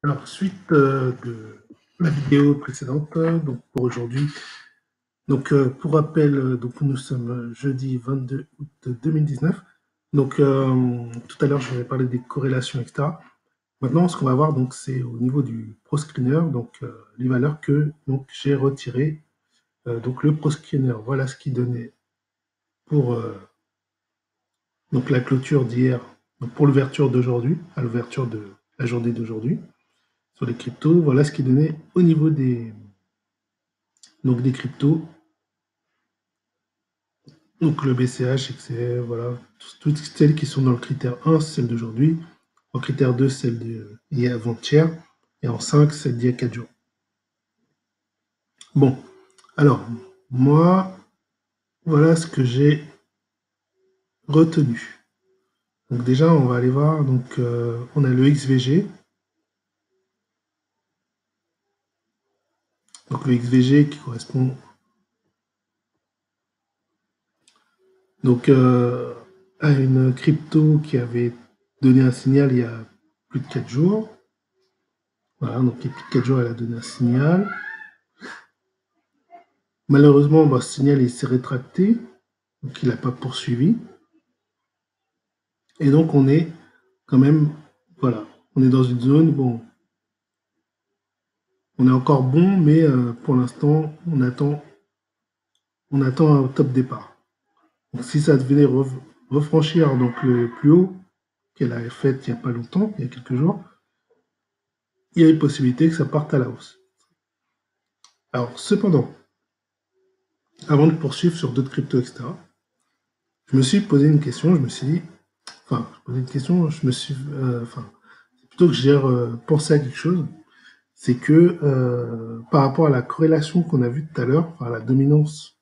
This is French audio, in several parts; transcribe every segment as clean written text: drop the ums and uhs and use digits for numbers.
Alors, suite de la vidéo précédente, donc pour aujourd'hui, donc pour rappel, donc nous sommes jeudi 22 août 2019. Donc tout à l'heure, je vais parler des corrélations, etc. Maintenant, ce qu'on va voir, donc c'est au niveau du proscreener, donc les valeurs que donc j'ai retirées. Donc le proscreener, voilà ce qu'il donnait pour donc la clôture d'hier, donc pour l'ouverture d'aujourd'hui, à l'ouverture de la journée d'aujourd'hui sur les cryptos. Voilà ce qu'il donnait au niveau des cryptos. Donc le BCH, XCF, voilà, toutes celles qui sont dans le critère 1, celle d'aujourd'hui. En critère 2, celle d'hier avant-hier. Et en 5, celle d'il y a 4 jours. Bon, alors, moi, voilà ce que j'ai retenu. Donc déjà, on va aller voir, donc on a le XVG. Donc le XVG qui correspond donc à une crypto qui avait donné un signal il y a plus de 4 jours. Voilà, donc il y a plus de 4 jours, elle a donné un signal. Malheureusement, bah, ce signal il s'est rétracté, donc il n'a pas poursuivi. Et donc on est quand même, voilà, on est dans une zone, bon, on est encore bon, mais pour l'instant, on attend un top départ. Donc si ça devenait refranchir donc le plus haut qu'elle avait fait il n'y a pas longtemps, il y a quelques jours, il y a une possibilité que ça parte à la hausse. Alors cependant, avant de poursuivre sur d'autres cryptos, etc., je me suis posé une question, je me suis dit, enfin, je posé une question, je me suis, enfin, plutôt que j'ai pensé à quelque chose, c'est que par rapport à la corrélation qu'on a vue tout à l'heure, enfin la dominance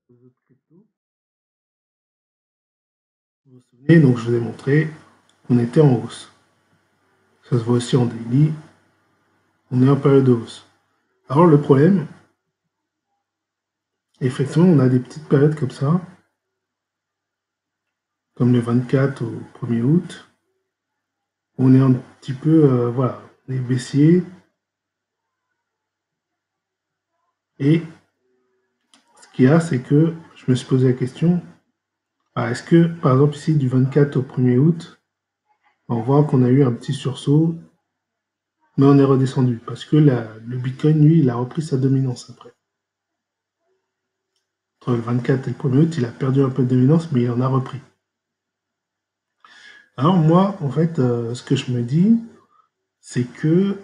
des autres cryptos, vous vous souvenez, donc je vous ai montré qu'on était en hausse. Ça se voit aussi en daily, on est en période de hausse. Alors le problème, effectivement, on a des petites périodes comme ça, comme le 24 au 1er août, où on est un petit peu, voilà, on est baissier, et ce qu'il y a, c'est que je me suis posé la question, est-ce que, par exemple, ici, du 24 au 1er août, on voit qu'on a eu un petit sursaut, mais on est redescendu, parce que le Bitcoin, lui, il a repris sa dominance après. Entre le 24 et le 1er août, il a perdu un peu de dominance, mais il en a repris. Alors moi, en fait, ce que je me dis, c'est que,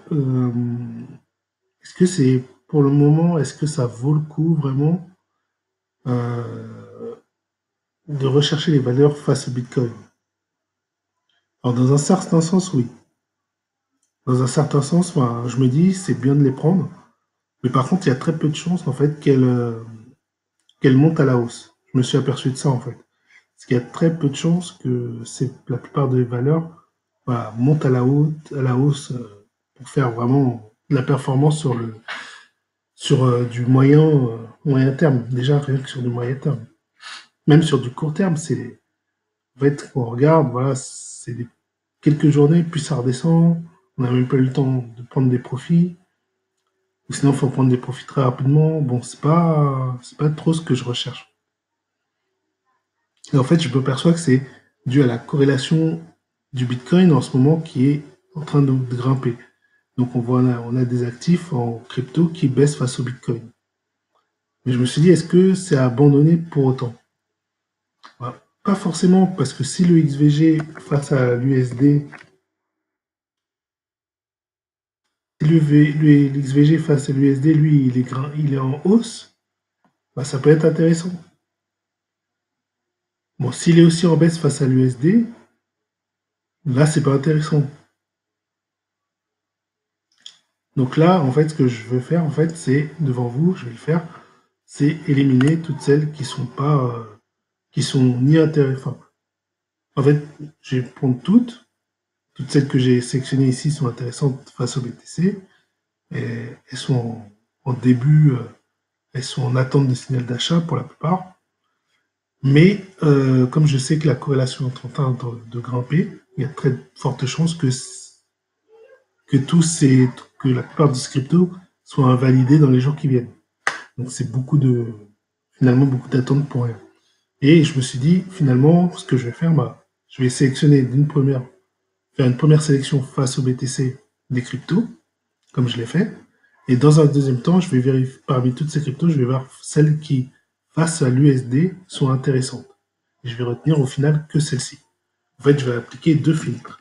est-ce que c'est, pour le moment, est-ce que ça vaut le coup vraiment euh, de rechercher les valeurs face au Bitcoin? Alors dans un certain sens, oui. Dans un certain sens, enfin, je me dis, c'est bien de les prendre, mais par contre, il y a très peu de chances, en fait, qu'elles montent à la hausse. Je me suis aperçu de ça, en fait. Parce qu'il y a très peu de chances que la plupart des valeurs, voilà, montent à la hausse pour faire vraiment de la performance sur du moyen terme. Déjà, rien que sur du moyen terme. Même sur du court terme, en fait, on regarde, voilà, c'est quelques journées, puis ça redescend. On n'a même pas eu le temps de prendre des profits. Ou sinon, il faut prendre des profits très rapidement. Bon, c'est pas trop ce que je recherche. Et en fait, je me perçois que c'est dû à la corrélation du Bitcoin en ce moment qui est en train de grimper. Donc, on a des actifs en crypto qui baissent face au Bitcoin. Mais je me suis dit, est-ce que c'est abandonné pour autant? Voilà. Pas forcément, parce que si le XVG face à l'USD, si l'XVG face à l'USD, lui, il est en hausse, bah, ça peut être intéressant. Bon, s'il est aussi en baisse face à l'USD, là, c'est pas intéressant. Donc là, en fait, ce que je veux faire, en fait, c'est devant vous, je vais le faire, c'est éliminer toutes celles qui sont pas, qui sont ni intéressantes. En fait, je vais prendre toutes celles que j'ai sélectionnées ici sont intéressantes face au BTC, et elles sont en début, elles sont en attente de signal d'achat pour la plupart. Mais comme je sais que la corrélation est en train de grimper, il y a très forte chance que que la plupart des cryptos soient invalidés dans les jours qui viennent. Donc c'est finalement beaucoup d'attentes pour rien. Et je me suis dit, finalement, ce que je vais faire, bah, je vais sélectionner faire une première sélection face au BTC des cryptos, comme je l'ai fait. Et dans un deuxième temps, je vais vérifier parmi toutes ces cryptos, je vais voir celles qui, face à l'USD, sont intéressantes. Et je vais retenir au final que celles-ci. En fait, je vais appliquer deux filtres.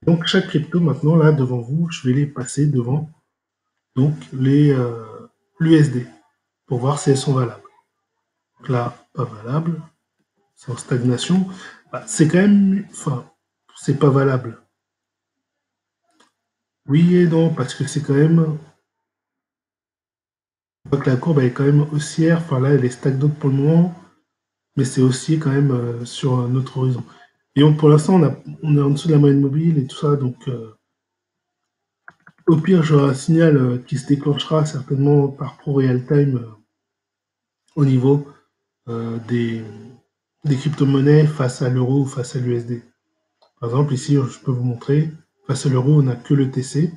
Donc, chaque crypto, maintenant, là, devant vous, je vais les passer devant donc l'USD pour voir si elles sont valables. Donc là, pas valable, c'est en stagnation. Bah, c'est quand même, enfin, c'est pas valable. Oui et non, parce que c'est quand même, on voit que la courbe elle est quand même haussière. Enfin là, elle est stagnante pour le moment, mais c'est haussier quand même sur un autre horizon. Et pour l'instant, on est en dessous de la moyenne mobile et tout ça, donc au pire, j'aurai un signal qui se déclenchera certainement par pro real time au niveau euh, des, des crypto-monnaies face à l'euro ou face à l'USD. Par exemple, ici, je peux vous montrer, face à l'euro, on n'a que le TC.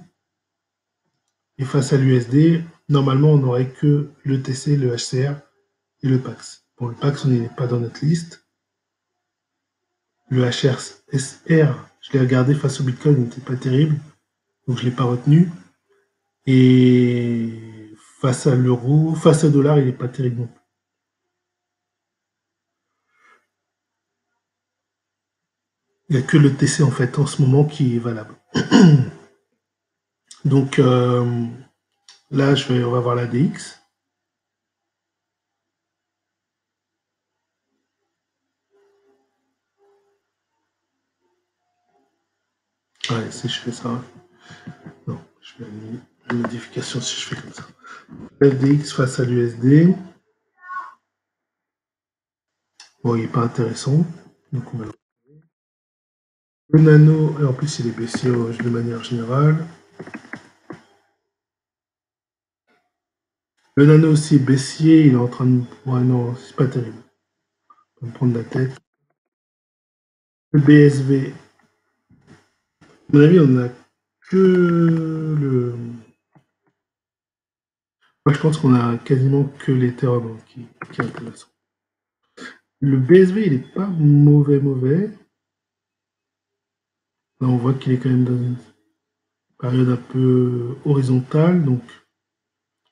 Et face à l'USD, normalement, on n'aurait que le TC, le HCR et le PAX. Bon, le PAX, on n'est pas dans notre liste. Le HRSR, je l'ai regardé face au Bitcoin, il n'était pas terrible, donc je ne l'ai pas retenu. Et face à l'euro, face au dollar, il n'est pas terrible non plus. Il n'y a que le TC en fait en ce moment qui est valable. Donc là, on va voir la DX. Ouais, si je fais ça. Non, je vais annuler une modification si je fais comme ça. La DX face à l'USD. Bon, il n'est pas intéressant. Donc on va le nano, et en plus il est baissier de manière générale. Le nano aussi est baissier, il est en train de. Ouais, non, c'est pas terrible. On va me prendre la tête. Le BSV, à mon avis, on a que le. Moi, je pense qu'on a quasiment que l'Ethereum qui est intéressant. Le BSV, il est pas mauvais. Là, on voit qu'il est quand même dans une période un peu horizontale, donc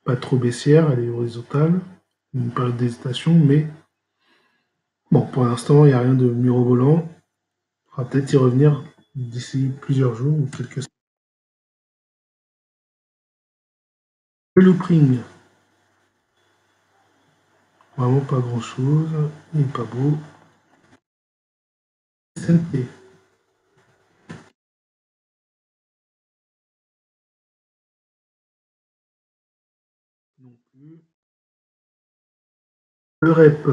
pas trop baissière, elle est horizontale. Une période d'hésitation, mais bon, pour l'instant, il n'y a rien de mirobolant. Il faudra peut-être y revenir d'ici plusieurs jours ou quelques semaines. Le loopring, vraiment pas grand-chose. Il n'est pas beau. SNP, non plus. Le REP,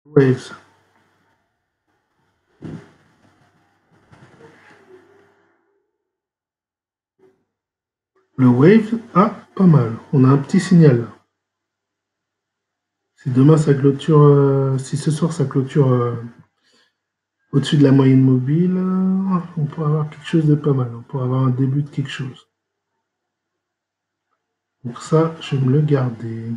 Waves. Le Wave, ah, pas mal. On a un petit signal. Si demain ça clôture, si ce soir ça clôture au-dessus de la moyenne mobile, on pourrait avoir quelque chose de pas mal. On pourrait avoir un début de quelque chose. Donc ça, je vais me le garder.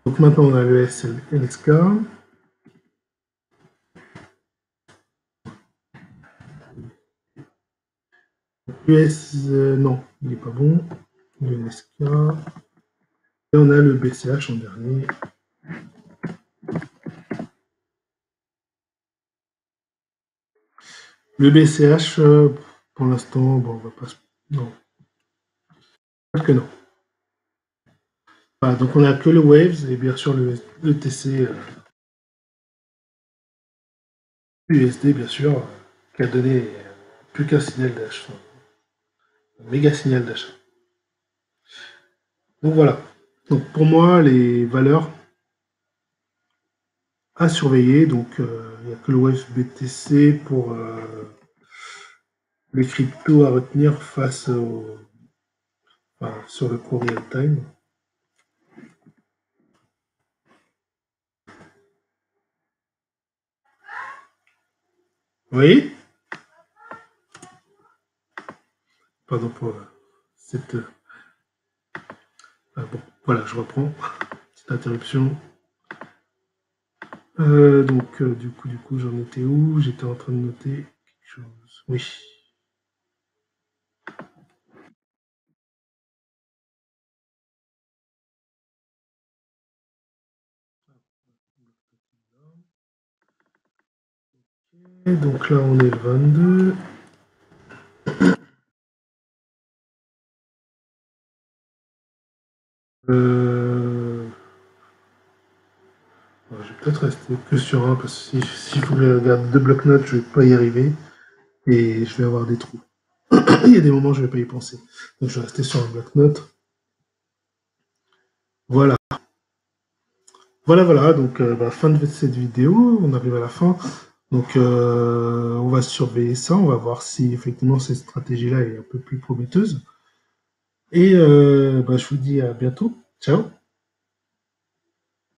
Donc maintenant on a le SLSK. US, non, il n'est pas bon. Le SK. Et on a le BCH en dernier. Le BCH, pour l'instant, bon, on va pas. Non, que non. Voilà, donc on a que le Waves et bien sûr le TC USD, bien sûr, qui a donné plus qu'un signal d'achat, un méga signal d'achat. Donc voilà. Donc pour moi, les valeurs à surveiller, donc il n'y a que le Waves BTC pour les cryptos à retenir face enfin, sur le court real time. Vous voyez? Pardon pour cette. Bon, voilà, je reprends. Petite interruption. Donc, du coup, j'en étais où? J'étais en train de noter quelque chose. Oui. Et donc là, on est le 22. Je vais peut-être rester que sur un, parce que s'il faut que je regarde deux blocs-notes, je vais pas y arriver. Et je vais avoir des trous. Il y a des moments où je vais pas y penser. Donc je vais rester sur un bloc-notes. Voilà. Voilà. Donc fin de cette vidéo. On arrive à la fin. Donc on va surveiller ça. On va voir si effectivement cette stratégie-là est un peu plus prometteuse. Et je vous dis à bientôt. Ciao.